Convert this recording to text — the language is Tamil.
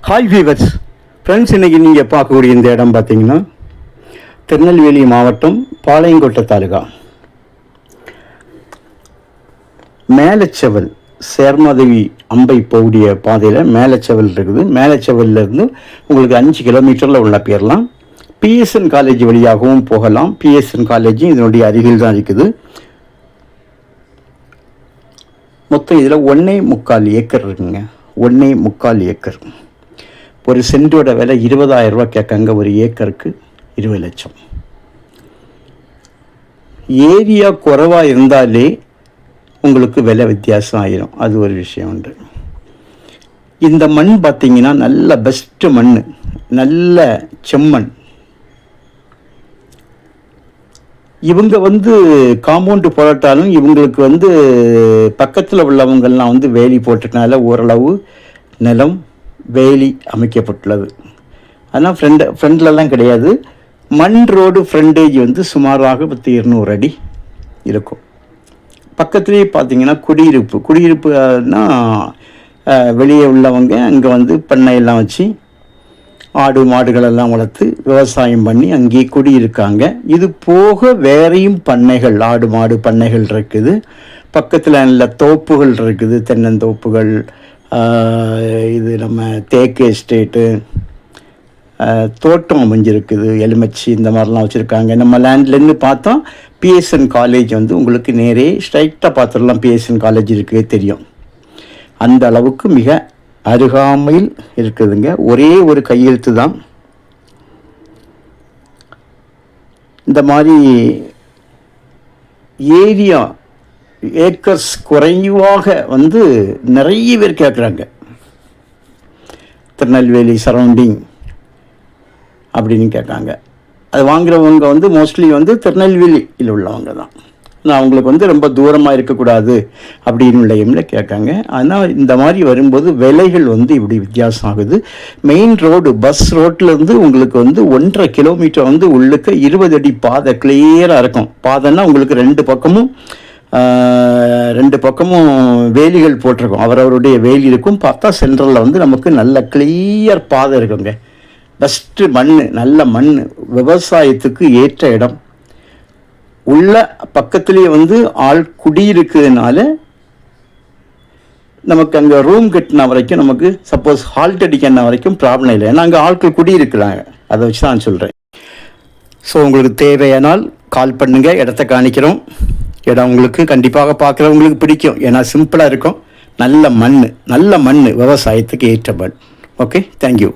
ஹாய் வீவர்ஸ் ஃப்ரெண்ட்ஸ், இன்றைக்கி நீங்கள் பார்க்கக்கூடிய இந்த இடம் பார்த்தீங்கன்னா திருநெல்வேலி மாவட்டம் பாளையங்கோட்டை தாலுகா மேலச்செவல் சேர்மாதேவி அம்பை போகக்கூடிய பாதையில் மேலச்செவல் இருக்குது. மேலச்செவல்லேருந்து உங்களுக்கு 5 கிலோமீட்டரில் உள்ள போயிடலாம். பிஎஸ்என் காலேஜ் வழியாகவும் போகலாம். பிஎஸ்என் காலேஜும் இதனுடைய அருகில் தான் இருக்குது. மொத்தம் இதில் 1.25 ஏக்கர் இருக்குங்க. 1.25 ஏக்கர். ஒரு சென்டோட விலை 20,000 ரூபா கேட்காங்க. ஒரு ஏக்கருக்கு 20 லட்சம். ஏரியா குறைவாக இருந்தாலே உங்களுக்கு விலை வித்தியாசம் ஆயிரும். அது ஒரு விஷயம் உண்டு. இந்த மண் பார்த்திங்கன்னா நல்ல பெஸ்ட்டு மண், நல்ல செம்மண். இவங்க காம்பவுண்டு போட்டாலும் இவங்களுக்கு பக்கத்தில் உள்ளவங்கள்லாம் வேலி போட்டதுனால ஓரளவு நிலம் வேலி அமைக்கப்பட்டுள்ளது. ஆனால் ஃப்ரெண்ட்லலாம் கிடையாது. மண் ரோடு ஃப்ரண்டேஜ் சுமாராக 200 அடி இருக்கும். பக்கத்துலேயே பார்த்திங்கன்னா குடியிருப்புனா வெளியே உள்ளவங்க அங்கே பண்ணையெல்லாம் வச்சு ஆடு மாடுகளெல்லாம் வளர்த்து விவசாயம் பண்ணி அங்கேயே குடியிருக்காங்க. இது போக வேறையும் பண்ணைகள், ஆடு மாடு பண்ணைகள் இருக்குது. பக்கத்தில் நல்ல தோப்புகள் இருக்குது, தென்னந்தோப்புகள். இது நம்ம தேக்கு எஸ்டேட்டு, தோட்டம் அமைஞ்சிருக்குது, எலுமிச்சி இந்த மாதிரிலாம் வச்சுருக்காங்க. நம்ம லேண்ட்லேருந்து பார்த்தா பிஎஸ்என் காலேஜ் உங்களுக்கு நேரே ஸ்ட்ரைட்டாக பார்த்துடலாம். பிஎஸ்என் காலேஜ் இருக்குது தெரியும். அந்த அளவுக்கு மிக அருகாமையில் இருக்குதுங்க. ஒரே ஒரு கையெழுத்து தான். இந்த மாதிரி ஏரியா ஏக்கர்ஸ் குறைவாக நிறைய பேர் கேட்குறாங்க. திருநெல்வேலி சரௌண்டிங் அப்படின்னு கேட்காங்க. அது வாங்குறவங்க மோஸ்ட்லி திருநெல்வேலியில் உள்ளவங்க தான். நான் அவங்களுக்கு ரொம்ப தூரமாக இருக்கக்கூடாது அப்படின்னு உள்ள கேட்காங்க. ஆனால் இந்த மாதிரி வரும்போது விலைகள் இப்படி வித்தியாசம் ஆகுது. மெயின் ரோடு பஸ் ரோட்லேருந்து உங்களுக்கு 1.5 கிலோமீட்டர் உள்ளுக்கு 20 அடி பாதை கிளியராக இருக்கும். பாதைன்னா உங்களுக்கு ரெண்டு பக்கமும் வேலிகள் போட்டிருக்கும். அவரவருடைய வேலி இருக்கும். பார்த்தா சென்ட்ரலில் நமக்கு நல்ல கிளியர் பாதை இருக்குங்க. பெஸ்ட்டு மண், நல்ல மண், விவசாயத்துக்கு ஏற்ற இடம். உள்ள பக்கத்துலேயே ஆள் குடியிருக்கிறதுனால நமக்கு அங்கே ரூம் கட்டின வரைக்கும், நமக்கு சப்போஸ் ஹால்ட் அடிக்கிற வரைக்கும் ப்ராப்ளம் இல்லை. ஏன்னா அங்கே ஆட்கள் குடியிருக்கிறாங்க. அதை வச்சு தான் சொல்கிறேன். ஸோ உங்களுக்கு தேவையானால் கால் பண்ணுங்கள். இடத்த காணிக்கிறோம். இடம் உங்களுக்கு கண்டிப்பாக பார்க்குறவங்களுக்கு பிடிக்கும். ஏன்னா சிம்பிளாக இருக்கும். நல்ல மண் விவசாயத்துக்கு ஏற்ற மண். Okay, thank you.